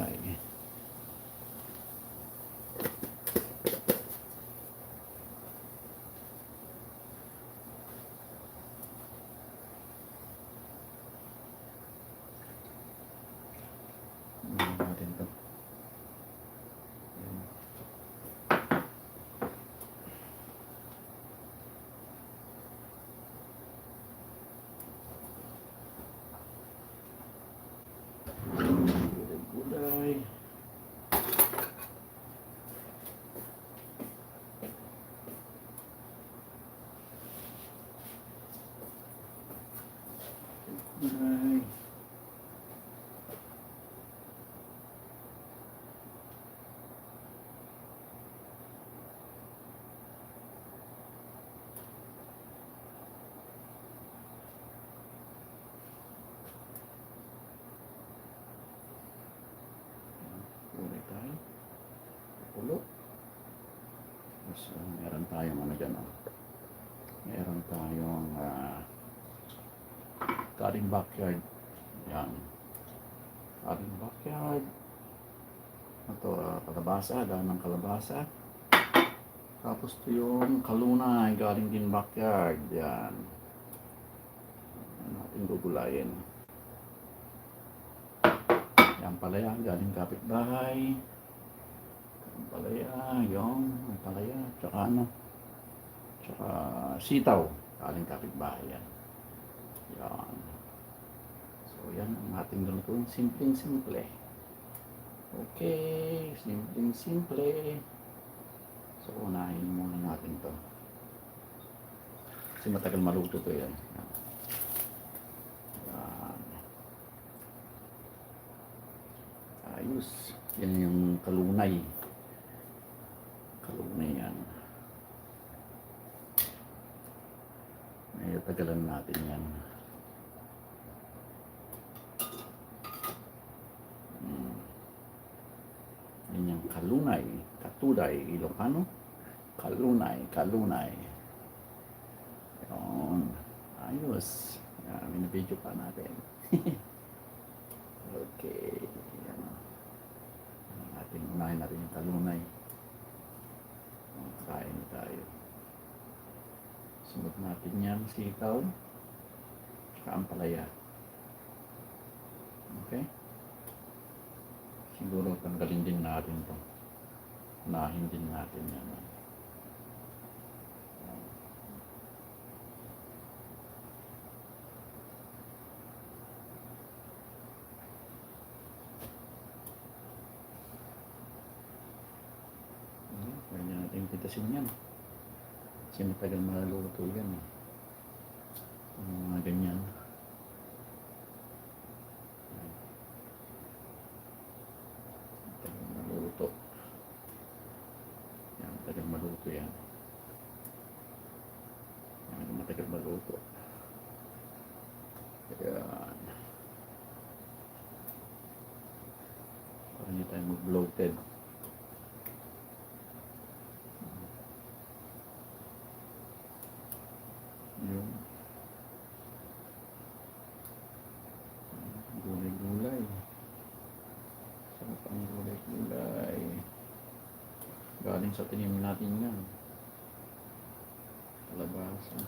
gulay. Natin to. Gulay. Gulay. Gulay tayo. Pulo. Tapos meron tayong ano dyan. Meron tayong Karing Backyard. Yan. Karing Backyard. Ito, kalabasa. Dahil ng kalabasa. Tapos ito yung kalunay. Galing din Backyard. Yan. Natin gugulayin. Yan palaya. Galing kapitbahay. Yan palaya. Yung palaya. Tsaka ano. Tsaka sitaw. Galing kapitbahay yan. Yan. So, yan ang ating lutuin. Simpleng-simple. Okay. Simpleng-simple. So, unahin muna natin to. Kasi matagal maluto to yan. Yan. Ayos. Yan yung kalunay. Kalunay yan. May tagalan natin yan. Yan yung kalunay, katuday, Ilocano. Kalunay, kalunay. Yun. Ayos. Yan, minibidyo pa natin. Okay. Yan. Unahin natin yung kalunay. Kain tayo. Sunod natin yan, sitaw. Tsaka ampalaya. Okay? Siguro tanggalin din natin ito. Unahin din natin yan. Pwede natin pitasin yan. Kasi matagal maluluto yan. Mga ganyan. Matagal maluto yan. Matagal maluto. Ayan. Para hindi tayo mag-bloated. Yung gulay-gulay. Sarap ang gulay-gulay. Galing sa tinim natin yan. Kalabasa.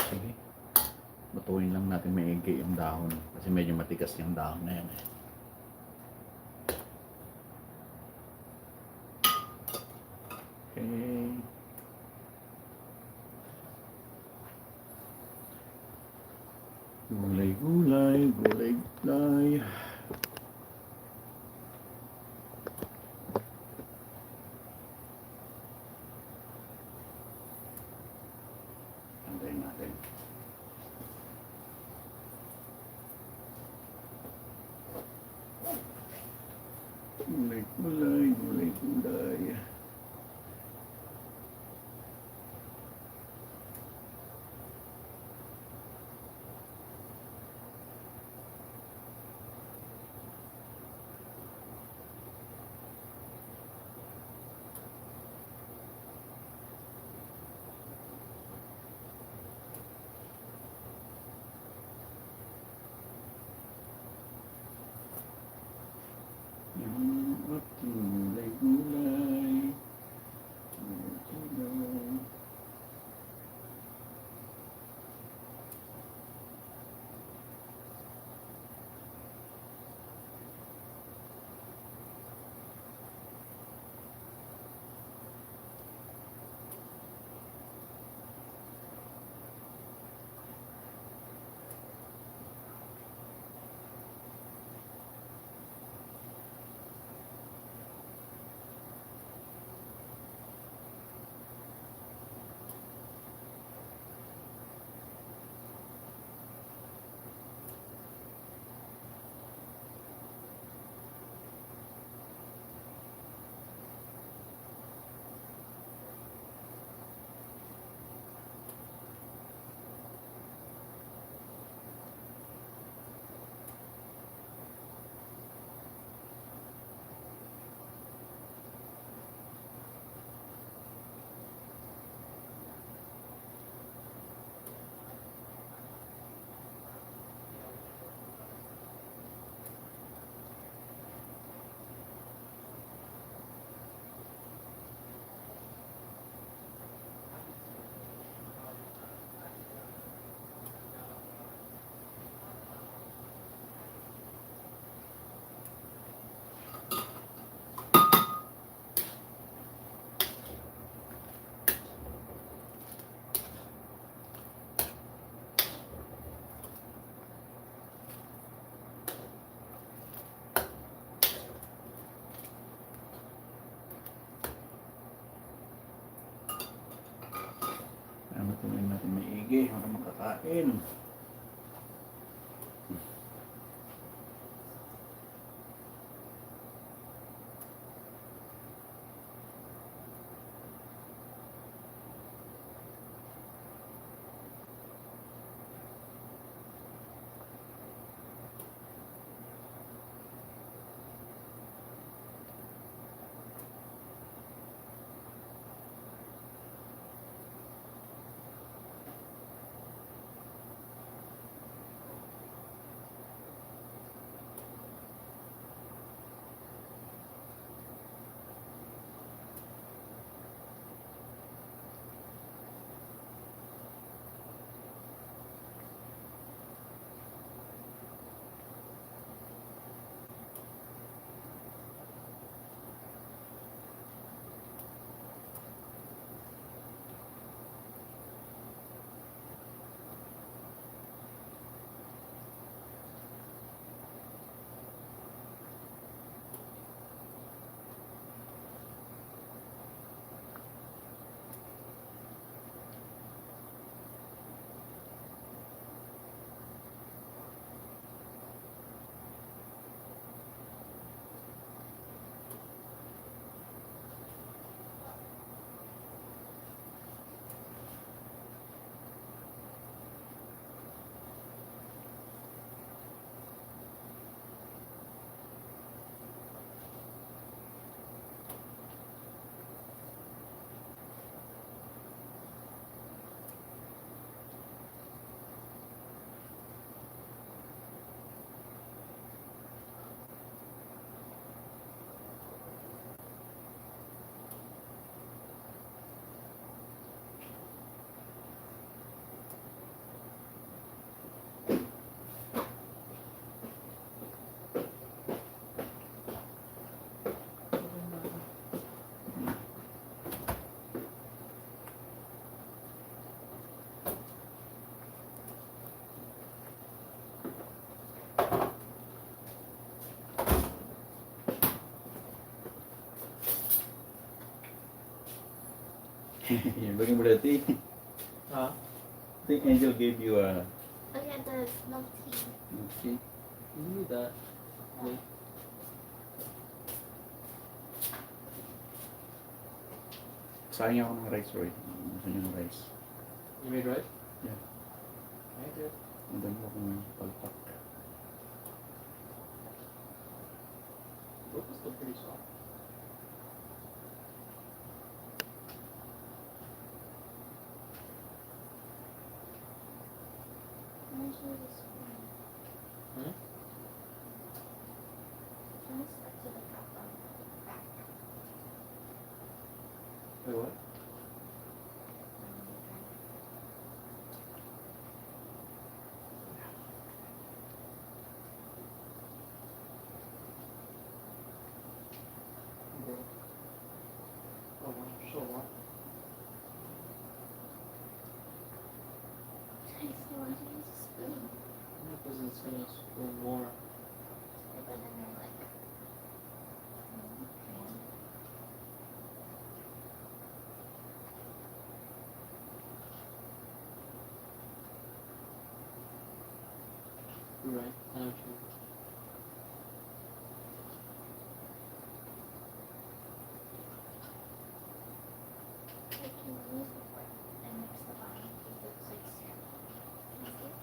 Sige. Lutuin lang natin maigi yung dahon. Kasi medyo matigas yung dahon na yan. Okay. Gulay-gulay, gulay-gulay. Antayin natin. Gulay-gulay, gulay-gulay. Sige, para makakain. Yung bagay berarti. Huh? I think Angel gave you a Oh yeah, the milk tea. tea. You need that. Wait. Sayang ako ng rice, Roy. Gusto niyo ng rice. You made rice? Yeah. I did. Madami ko kung pagpak. Both is still pretty soft. Usually this one. Hmm? I'm gonna start to the top of the back. Wait, what? Bro. Oh, wow. So what? I still want to use a spoon. Yeah, because it's gonna spoon more. But then I'm like, okay. You're right. Now it's I can use the fork and mix the bottom because it's like syrup. Can you see it?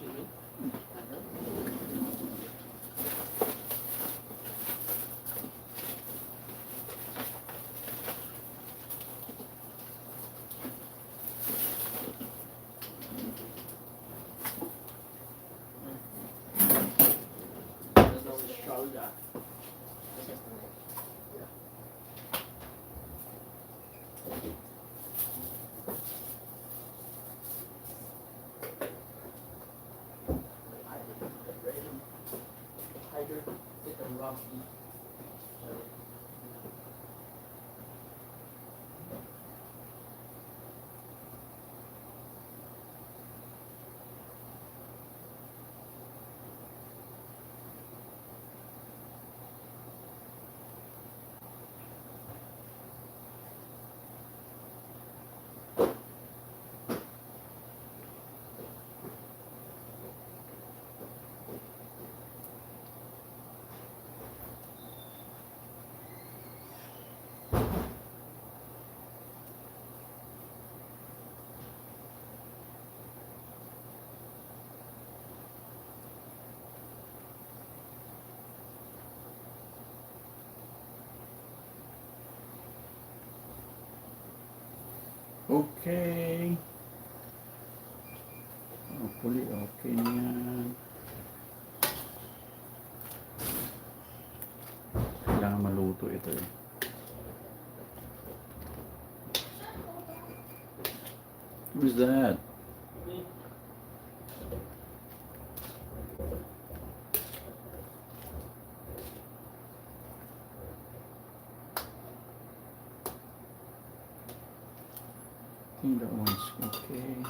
Excuse me. There's no nostalgia. It's just a little. Tiger, get the raw beef. Okay. Hopefully, okay na yan. Kailangan maluto ito eh. Who's that? I think that one's okay.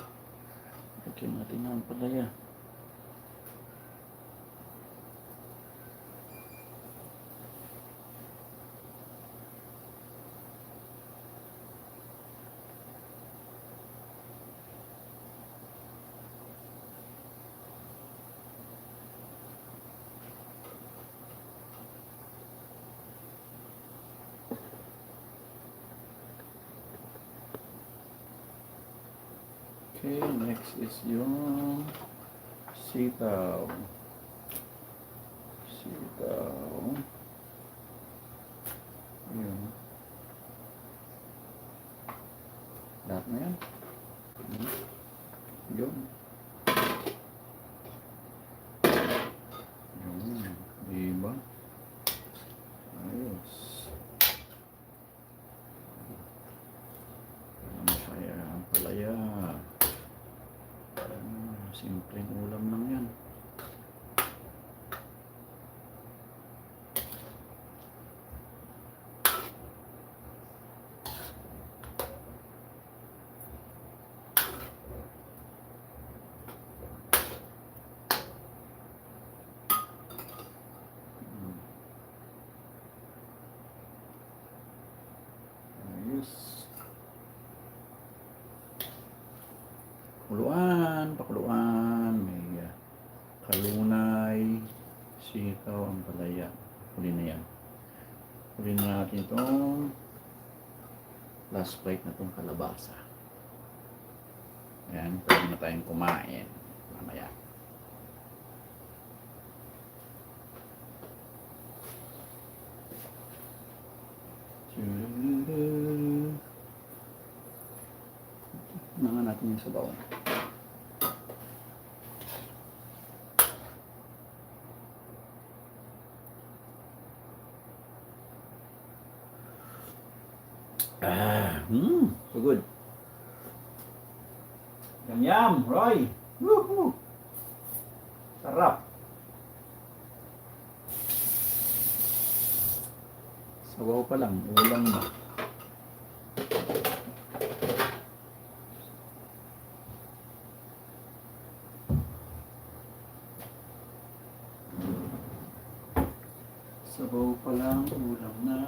Okay, natin ang palaya. Okay, next is yung sitaw. Sitaw. Yun. Lahat na yan. Yun. Yun. Diba? Ayos. Ano kaya ang palaya? Simpleng ulam lang yan. Ayos. Pakuluan, may kalunay, sitaw, ang palaya. Huli na yan. Huli na natin itong last bite na itong kalabasa. Ayan, pwede na tayong kumain mamaya. Nangan natin yung sabaw. So good. Yum yum, Roy. Woohoo! Sarap. Sabaw pa lang, ulam na. Sabaw pa lang, ulam na.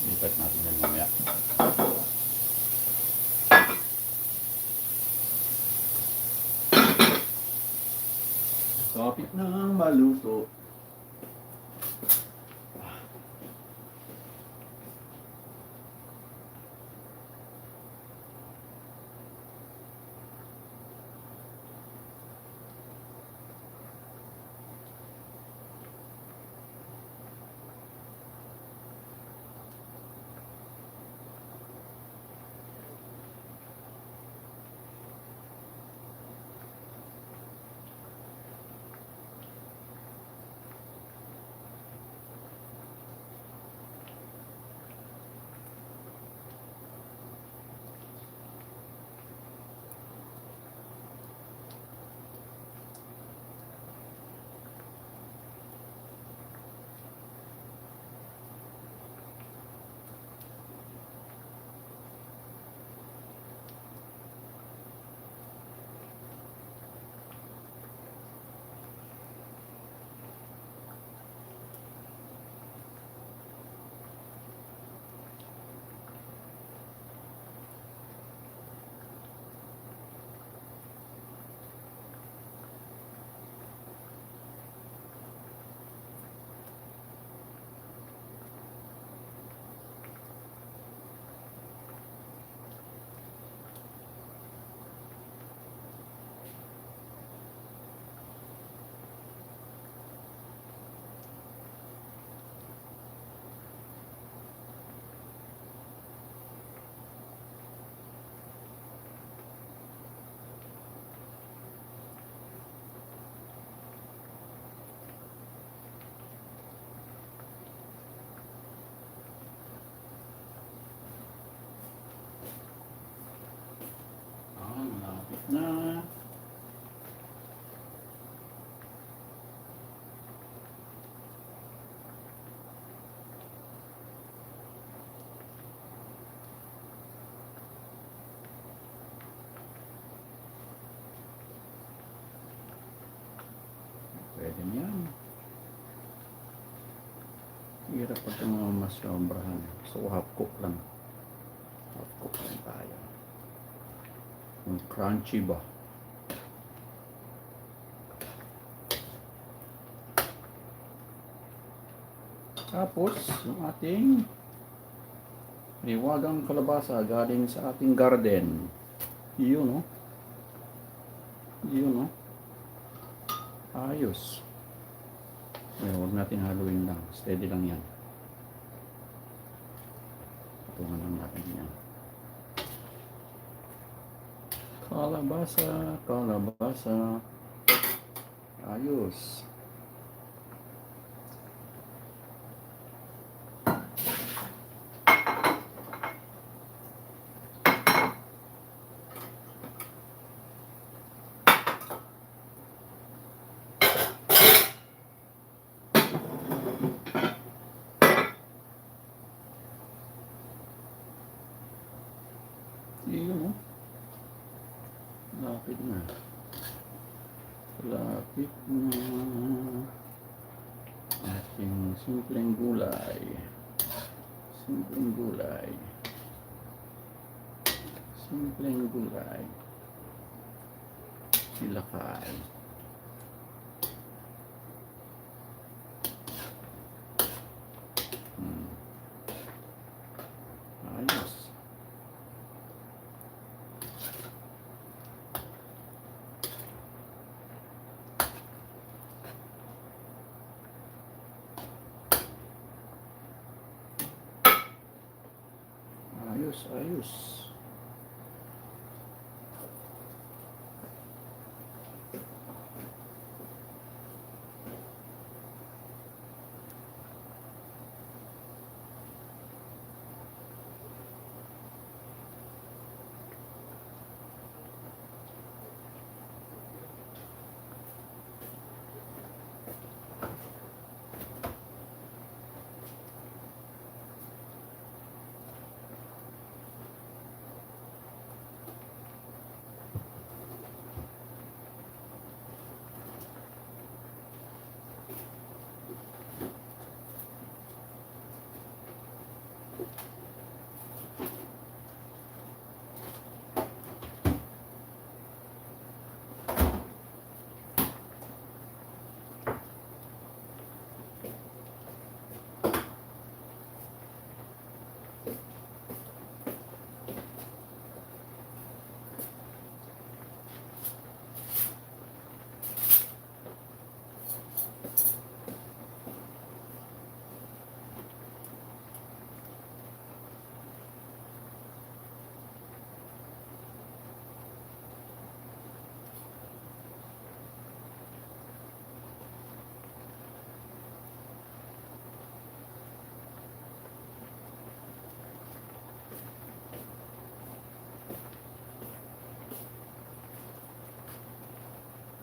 Lipat natin yan mamaya. Kapit na maluto. Mahirap pag mas sobrahan. So, half cook lang. Half cook lang tayo. Yung crunchy ba? Tapos, yung ating niwagang kalabasa galing sa ating garden. Yun, oh. Yun, oh. Ayos. Ay, huwag natin haluin lang. Steady lang yan. Patungan lang natin yan. Kalabasa, kalabasa. Ayos. Yun, oh. Lapit na. Lapit na. Ating simpleng gulay. Simpleng gulay. Simpleng gulay. Silakay. Ayos. Ayos, ayos.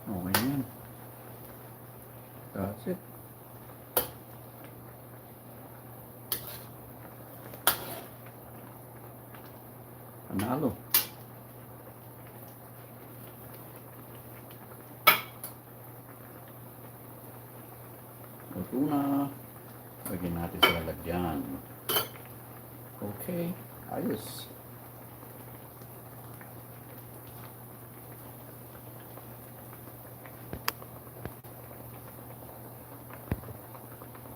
Okay na yan. That's it. Panalo. Luto na. Lagyan natin sa lalagyan. Okay. Ayos.